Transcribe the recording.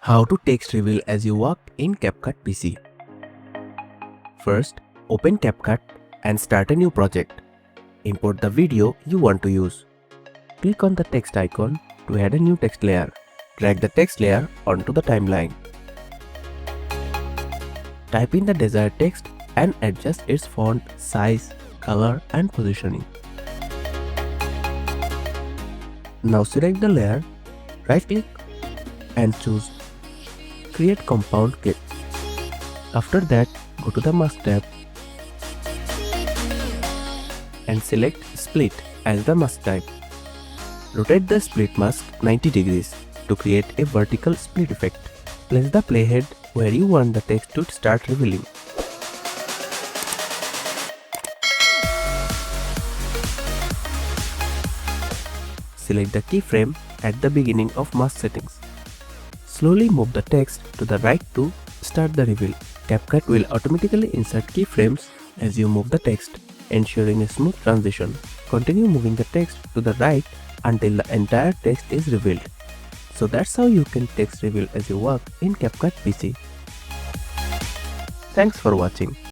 How to text reveal as you work in CapCut PC. First, open CapCut and start a new project. Import the video you want to use. Click on the text icon to add a new text layer. Drag the text layer onto the timeline. Type in the desired text and adjust its font, size, color and positioning. Now select the layer, right click and choose Create Compound Kit. After that, go to the Mask tab and select Split as the mask type. Rotate the split mask 90 degrees to create a vertical split effect. Place the playhead where you want the text to start revealing. Select the keyframe at the beginning of mask settings. Slowly move the text to the right to start the reveal. CapCut will automatically insert keyframes as you move the text, ensuring a smooth transition. Continue moving the text to the right until the entire text is revealed. So that's how you can text reveal as you work in CapCut PC. Thanks for watching.